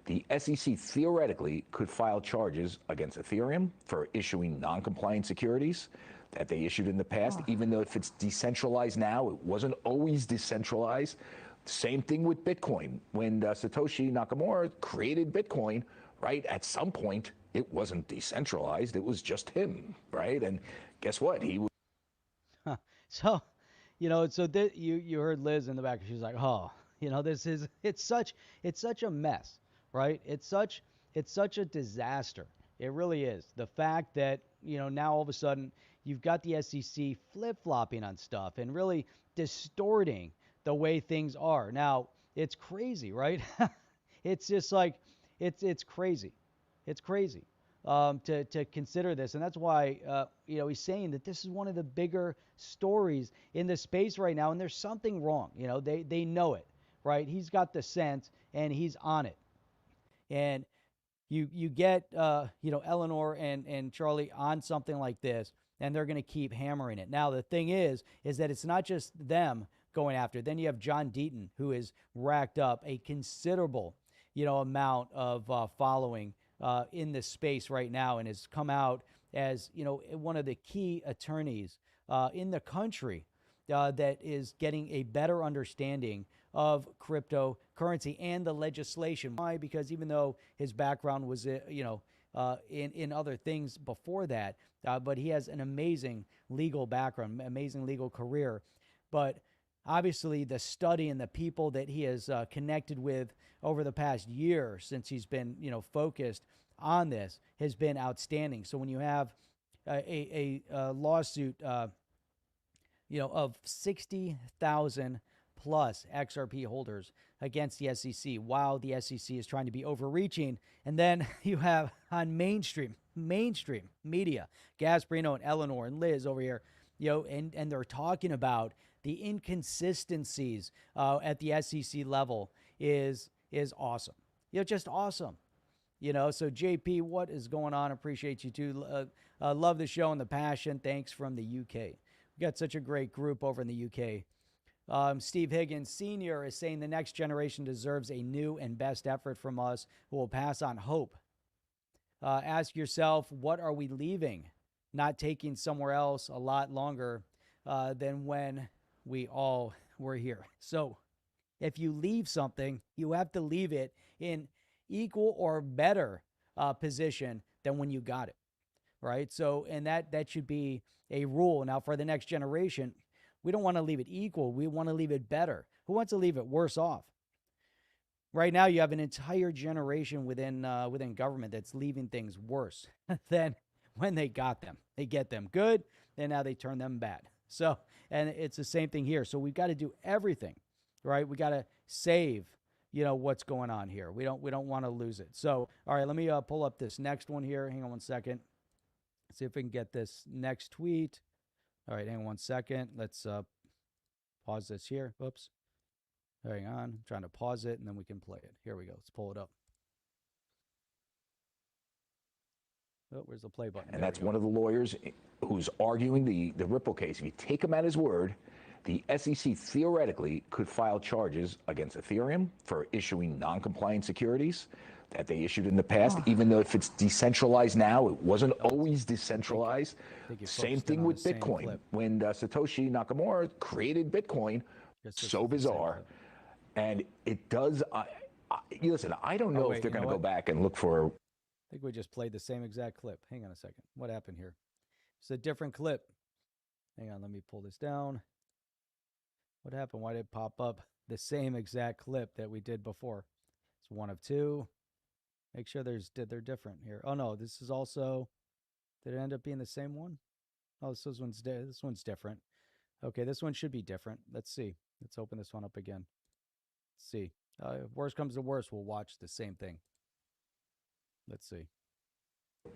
the SEC theoretically could file charges against Ethereum for issuing non-compliant securities that they issued in the past, even though if it's decentralized now, it wasn't always decentralized. Same thing with Bitcoin. When Satoshi Nakamoto created Bitcoin, right, at some point, it wasn't decentralized. It was just him, right? And guess what? He was. So, you heard Liz in the back. She's like, oh, it's such a mess. Right? It's such a disaster. It really is. The fact that, now all of a sudden you've got the SEC flip-flopping on stuff and really distorting the way things are. Now, it's crazy, right? It's just like, it's crazy. It's crazy. to consider this. And that's why, he's saying that this is one of the bigger stories in the space right now. And there's something wrong. They know it, right? He's got the sense and he's on it. And you get, Eleanor and Charlie on something like this, and they're going to keep hammering it. Now, the thing is that it's not just them going after it. Then you have John Deaton, who has racked up a considerable, amount of following in this space right now, and has come out as, one of the key attorneys in the country that is getting a better understanding of cryptocurrency and the legislation. Why? Because even though his background was, in other things before that, but he has an amazing legal background, amazing legal career. But obviously the study and the people that he has connected with over the past year since he's been, focused on this has been outstanding. So when you have a lawsuit, of 60,000 plus XRP holders against the SEC, while the SEC is trying to be overreaching. And then you have on mainstream media, Gasperino and Eleanor and Liz over here, and they're talking about the inconsistencies at the SEC level is awesome. Just awesome. So JP, what is going on? Appreciate you too. Love the show and the passion. Thanks from the UK. We got such a great group over in the UK. Steve Higgins Sr. is saying the next generation deserves a new and best effort from us who will pass on hope. Ask yourself, what are we leaving? Not taking somewhere else a lot longer than when we all were here. So if you leave something, you have to leave it in equal or better position than when you got it, right? So, and that should be a rule. Now, for the next generation, we don't want to leave it equal. We want to leave it better. Who wants to leave it worse off? Right now, you have an entire generation within government that's leaving things worse than when they got them. They get them good, and now they turn them bad. So, and it's the same thing here. So we've got to do everything, right? We got to save, what's going on here. We don't want to lose it. So, all right, let me pull up this next one here. Hang on one second. See if we can get this next tweet. All right, hang on one second. Let's pause this here. Oops. Hang on. I'm trying to pause it, and then we can play it. Here we go. Let's pull it up. Oh, where's the play button? And that's one of the lawyers who's arguing the Ripple case. If you take him at his word, the SEC theoretically could file charges against Ethereum for issuing non-compliant securities that they issued in the past, even though if it's decentralized now, it wasn't always decentralized. Same thing with Bitcoin. When Satoshi Nakamoto created Bitcoin, so bizarre. And it does, listen, I don't know if they're going to go back and look for. I think we just played the same exact clip. Hang on a second. What happened here? It's a different clip. Hang on, let me pull this down. What happened? Why did it pop up the same exact clip that we did before? It's one of two. Make sure they're different here. Oh no, this is also. Did it end up being the same one? Oh, this one's different. Okay, this one should be different. Let's see. Let's open this one up again. Let's see. If worse comes to worse, we'll watch the same thing. Let's see.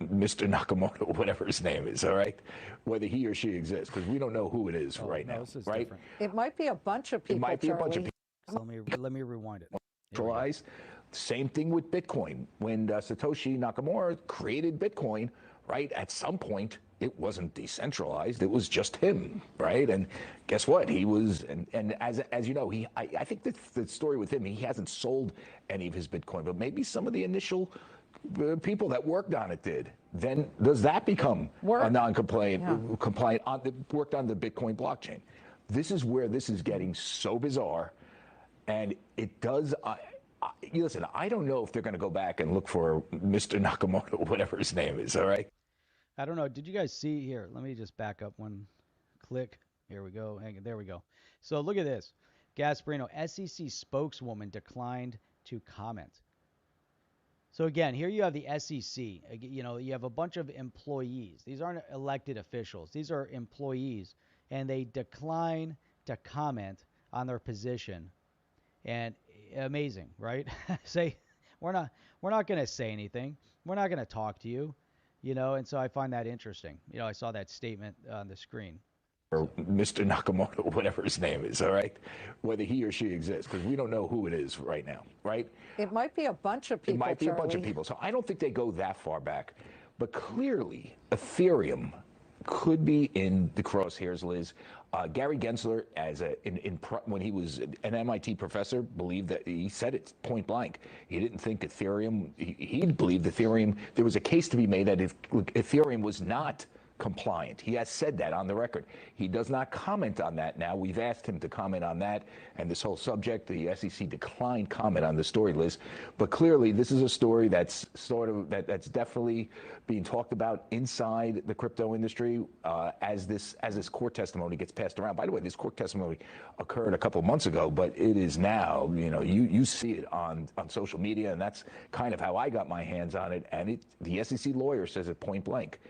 Mr. Nakamoto, whatever his name is, all right? Whether he or she exists, because we don't know who it is right now, this is right? different. It might be a bunch of people, It might be a bunch of Charlie. people. So let me rewind it. Same thing with Bitcoin. When Satoshi Nakamoto created Bitcoin, right, at some point, it wasn't decentralized. It was just him, right? And guess what? He was, and as you know, I think the story with him, he hasn't sold any of his Bitcoin, but maybe some of the initial people that worked on it did. Then does that become a non-compliant, compliant worked on the Bitcoin blockchain? This is where this is getting so bizarre, and it does. Listen, I don't know if they're going to go back and look for Mr. Nakamoto, whatever his name is. All right. I don't know. Did you guys see here? Let me just back up one click. Here we go. Hang on. There we go. So look at this. Gasperino, SEC spokeswoman, declined to comment. So again, here you have the SEC. You have a bunch of employees. These aren't elected officials. These are employees, and they decline to comment on their position. And amazing, right? Say we're not going to say anything. We're not going to talk to you. you know, and so I find that interesting. You know, I saw that statement on the screen. Or Mr. Nakamoto, whatever his name is, all right? Whether he or she exists, because we don't know who it is right now, right? It might be a bunch of people, It might be a bunch of Charlie. people. So I don't think they go that far back. But clearly, Ethereum could be in the crosshairs, Liz. Gary Gensler, when he was an MIT professor, believed that he said it point blank. He didn't think Ethereum, he believed Ethereum, there was a case to be made that if Ethereum was not compliant. He has said that on the record. He does not comment on that now. We've asked him to comment on that and this whole subject. The SEC declined comment on the story, Liz. But clearly, this is a story that's that's definitely being talked about inside the crypto industry as this court testimony gets passed around. By the way, this court testimony occurred a couple of months ago, but it is now, you know, you see it on social media, and that's kind of how I got my hands on it. And the SEC lawyer says it point blank.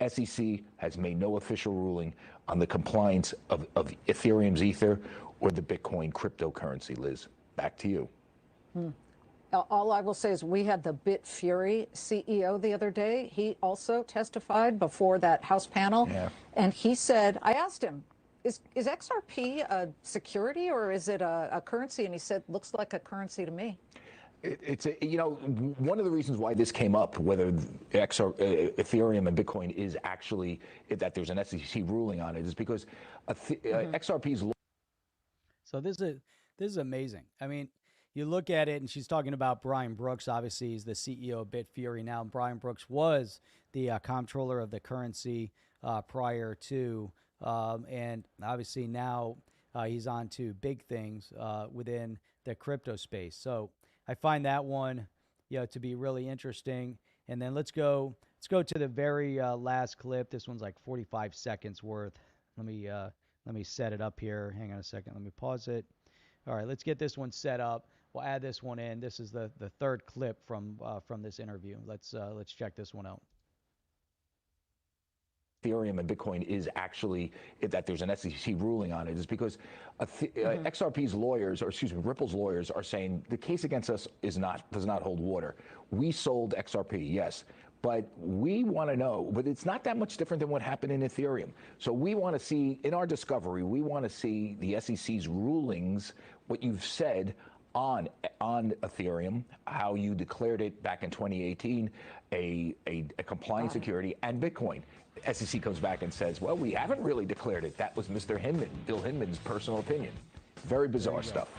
SEC has made no official ruling on the compliance of Ethereum's Ether or the Bitcoin cryptocurrency. Liz, back to you. All I will say is we had the BitFury CEO the other day. He also testified before that House panel. Yeah. And he said, I asked him, is XRP a security or is it a currency? And he said, looks like a currency to me. It's you know, one of the reasons why this came up, whether Ethereum and Bitcoin is actually that there's an SEC ruling on it, is because XRP's. So this is amazing. I mean, you look at it, and she's talking about Brian Brooks. Obviously, he's the CEO of BitFury now. Brian Brooks was the comptroller of the currency prior to, and obviously now he's on to big things within the crypto space. So I find that one, you know, to be really interesting. And then let's go to the very last clip. This one's like 45 seconds worth. Let me set it up here. Hang on a second. Let me pause it. All right, let's get this one set up. We'll add this one in. This is the third clip from this interview. Let's check this one out. Ethereum and Bitcoin is actually that there's an SEC ruling on it is because XRP's lawyers, or excuse me, Ripple's lawyers are saying the case against us does not hold water. We sold XRP, yes, but we want to know, but it's not that much different than what happened in Ethereum. So we want to see, in our discovery, we want to see the SEC's rulings, what you've said on Ethereum, how you declared it back in 2018, a compliant security, and Bitcoin. SEC comes back and says, well, we haven't really declared it. That was Mr. Hinman, Bill Hinman's personal opinion. Very bizarre stuff.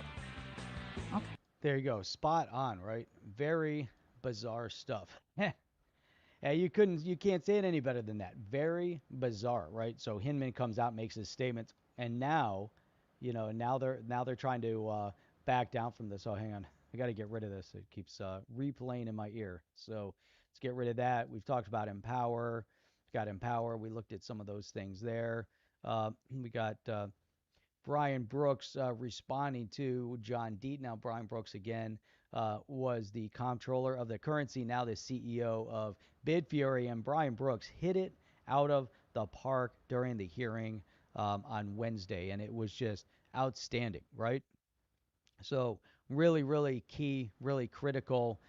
Okay. There you go. Spot on, right? Very bizarre stuff. Yeah, you can't say it any better than that. Very bizarre, right? So Hinman comes out, makes his statements, and now, you know, now they're trying to back down from this. Oh, hang on. I got to get rid of this. It keeps replaying in my ear. So let's get rid of that. We've talked about Empower. Got Empower. We looked at some of those things there. We got Brian Brooks responding to John Deaton. Now, Brian Brooks, again, was the comptroller of the currency, now the CEO of BitFury. And Brian Brooks hit it out of the park during the hearing on Wednesday. And it was just outstanding, right? So really, really key, really critical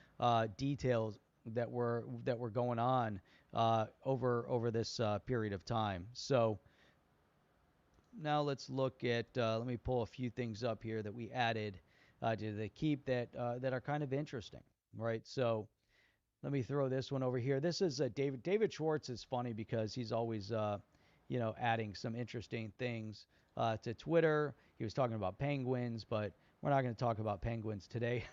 details that were going on over this period of time. So now let's look at, let me pull a few things up here that we added to the keep that are kind of interesting, right? So let me throw this one over here. This is David Schwartz is funny because he's always, you know, adding some interesting things to Twitter. He was talking about penguins, but we're not going to talk about penguins today,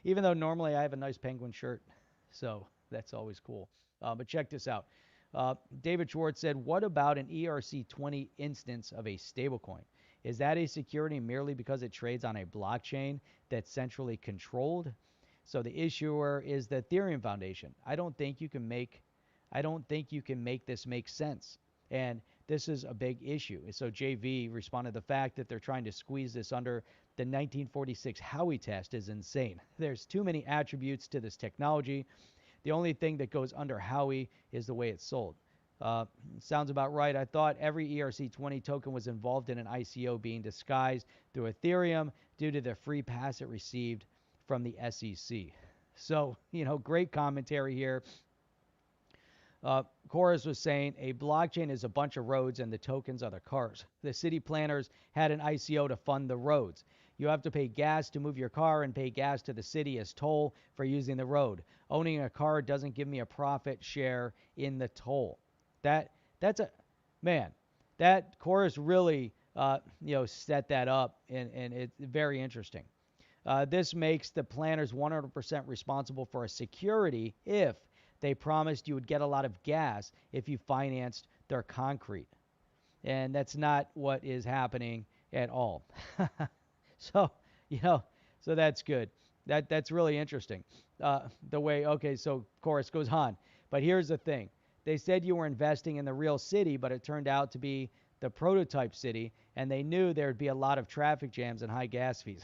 even though normally I have a nice penguin shirt. So that's always cool. But check this out. David Schwartz said, what about an ERC-20 instance of a stablecoin? Is that a security merely because it trades on a blockchain that's centrally controlled? So the issuer is the Ethereum Foundation. I don't think you can make this make sense. And this is a big issue. So JV responded, the fact that they're trying to squeeze this under the 1946 Howey test is insane. There's too many attributes to this technology. The only thing that goes under Howey is the way it's sold. Sounds about right. I thought every ERC-20 token was involved in an ICO being disguised through Ethereum due to the free pass it received from the SEC. So, you know, great commentary here. Chorus was saying a blockchain is a bunch of roads and the tokens are the cars. The city planners had an ICO to fund the roads. You have to pay gas to move your car and pay gas to the city as toll for using the road. Owning a car doesn't give me a profit share in the toll. That's a man. That Chorus really set that up, and it's very interesting. This makes the planners 100% responsible for a security if they promised you would get a lot of gas if you financed their concrete. And that's not what is happening at all. So that's good. That's really interesting. So Chorus goes on. But here's the thing. They said you were investing in the real city, but it turned out to be the prototype city, and they knew there would be a lot of traffic jams and high gas fees.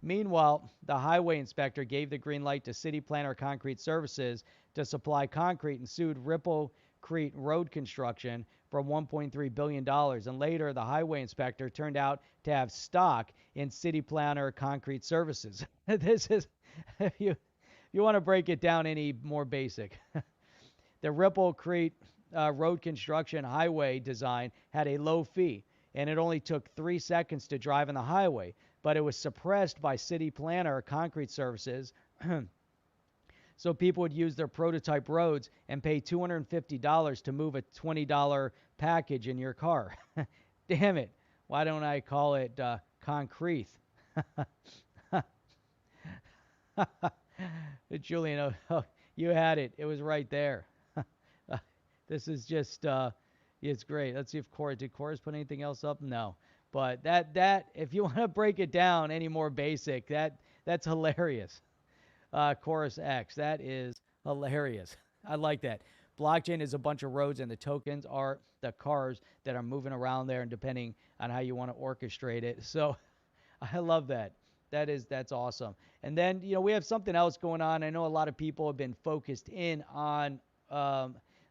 Meanwhile, the highway inspector gave the green light to City Planner Concrete Services to supply concrete and sued Ripple Creek Road Construction for $1.3 billion. And later, the highway inspector turned out to have stock in City Planner Concrete Services. This is, if you want to break it down any more basic. The Ripple Creek Road Construction highway design had a low fee, and it only took 3 seconds to drive on the highway, but it was suppressed by City Planner Concrete Services. So people would use their prototype roads and pay $250 to move a $20 package in your car. Damn it. Why don't I call it concrete? Julian, you had it. It was right there. This is just, it's great. Let's see if did Chorus put anything else up? No. But that if you want to break it down any more basic, that's hilarious. Chorus X, that is hilarious. I like that. Blockchain is a bunch of roads, and the tokens are the cars that are moving around there, and depending on how you want to orchestrate it. So I love that. That's awesome. And then, we have something else going on. I know a lot of people have been focused in on,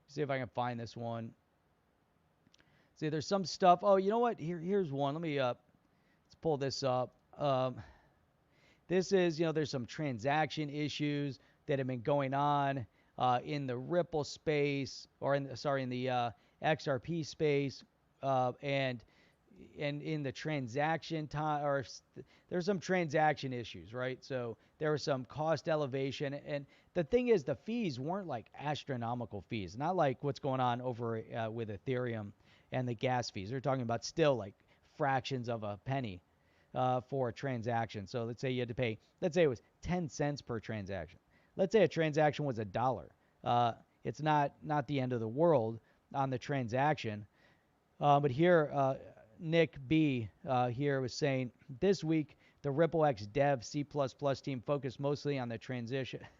see if I can find this one. See, there's some stuff. Oh, you know what? Here's one. Let me let's pull this up. This is, there's some transaction issues that have been going on in the Ripple space, or in the XRP space, and in the transaction time, or there's some transaction issues, right? So there was some cost elevation, and the thing is, the fees weren't like astronomical fees, not like what's going on over with Ethereum and the gas fees. They're talking about still like fractions of a penny for a transaction. So let's say you had to pay, let's say it was 10 cents per transaction. Let's say a transaction was $1. It's not the end of the world on the transaction. But here, NIKB here was saying, this week, the RippleX Dev C++ team focused mostly on the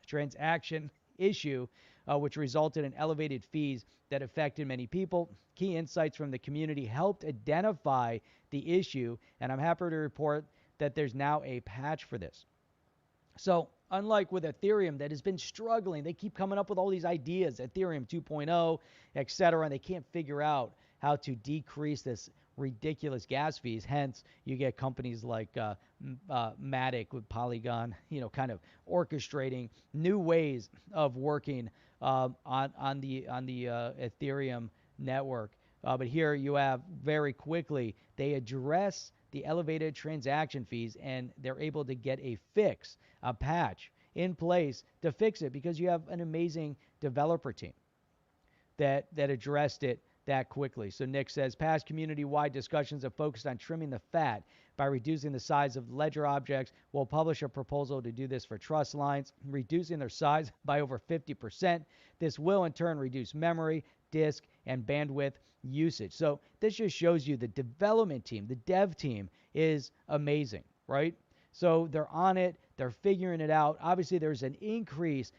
transaction issue, which resulted in elevated fees that affected many people. Key insights from the community helped identify the issue, and I'm happy to report that there's now a patch for this. So unlike with Ethereum that has been struggling, they keep coming up with all these ideas, Ethereum 2.0, etc., and they can't figure out how to decrease this ridiculous gas fees. Hence, you get companies like Matic with Polygon, kind of orchestrating new ways of working on the Ethereum network. But here you have very quickly, they address the elevated transaction fees, and they're able to get a fix, a patch in place to fix it, because you have an amazing developer team that addressed it that quickly. So Nick says, past community-wide discussions have focused on trimming the fat by reducing the size of ledger objects. We'll publish a proposal to do this for trust lines, reducing their size by over 50%. This will in turn reduce memory, disk, and bandwidth usage. So this just shows you the development team, the dev team is amazing, right? So they're on it, they're figuring it out. Obviously, there's an increase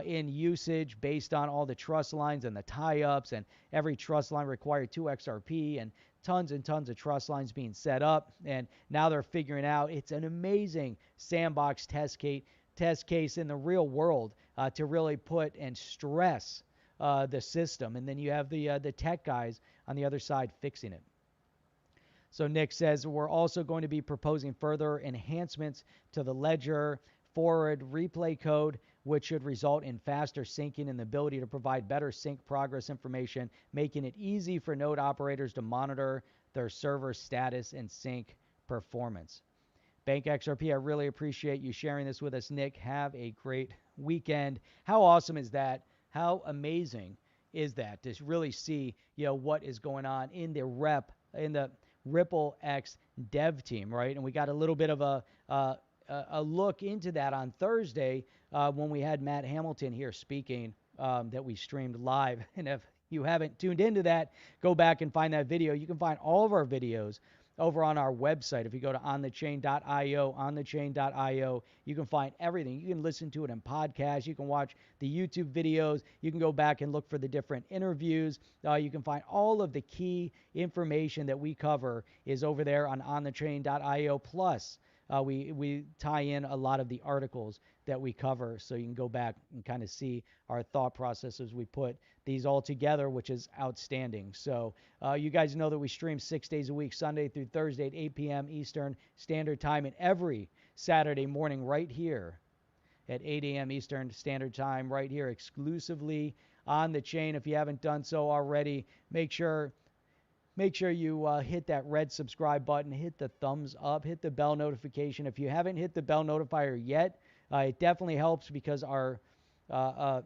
in usage based on all the trust lines and the tie-ups, and every trust line required 2 XRP, and tons of trust lines being set up. And now they're figuring out it's an amazing sandbox test case in the real world to really put and stress the system. And then you have the tech guys on the other side fixing it. So Nick says, we're also going to be proposing further enhancements to the ledger forward replay code, which should result in faster syncing and the ability to provide better sync progress information, making it easy for node operators to monitor their server status and sync performance. Bank XRP, I really appreciate you sharing this with us, Nick. Have a great weekend. How awesome is that? How amazing is that to really see, what is going on in the Ripple X dev team, right? And we got a little bit of a look into that on Thursday when we had Matt Hamilton here speaking that we streamed live. And if you haven't tuned into that, go back and find that video. You can find all of our videos over on our website. If you go to onthechain.io, you can find everything. You can listen to it in podcasts. You can watch the YouTube videos. You can go back and look for the different interviews. You can find all of the key information that we cover is over there on onthechain.io. Plus, we tie in a lot of the articles that we cover, so you can go back and kind of see our thought processes. We put these all together, which is outstanding. So you guys know that we stream 6 days a week, Sunday through Thursday at 8 p.m. Eastern Standard Time, and every Saturday morning right here at 8 a.m. Eastern Standard Time, right here exclusively on the chain. If you haven't done so already, make sure you hit that red subscribe button, hit the thumbs up, hit the bell notification. If you haven't hit the bell notifier yet, it definitely helps because the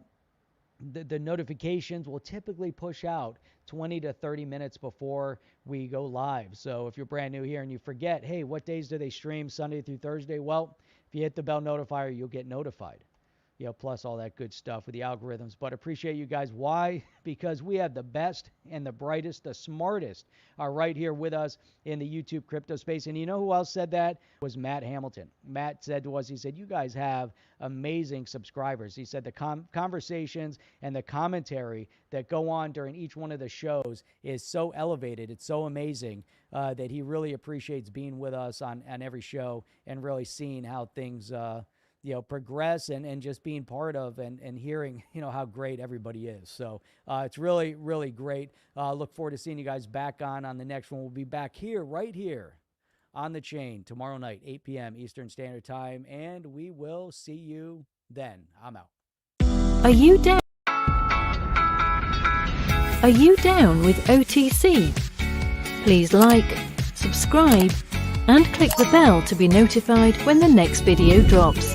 notifications will typically push out 20 to 30 minutes before we go live. So if you're brand new here and you forget, hey, what days do they stream, Sunday through Thursday? Well, if you hit the bell notifier, you'll get notified. Plus all that good stuff with the algorithms. But appreciate you guys. Why? Because we have the best and the brightest, the smartest are right here with us in the YouTube crypto space. And you know who else said that? It was Matt Hamilton. Matt said to us, he said, you guys have amazing subscribers. He said the conversations and the commentary that go on during each one of the shows is so elevated. It's so amazing that he really appreciates being with us on every show and really seeing how things progress and just being part of and hearing, how great everybody is. So it's really, really great. Look forward to seeing you guys back on the next one. We'll be back here, right here on the chain tomorrow night, 8 p.m. Eastern Standard Time, and we will see you then. I'm out. Are you down? Are you down with OTC? Please like, subscribe, and click the bell to be notified when the next video drops.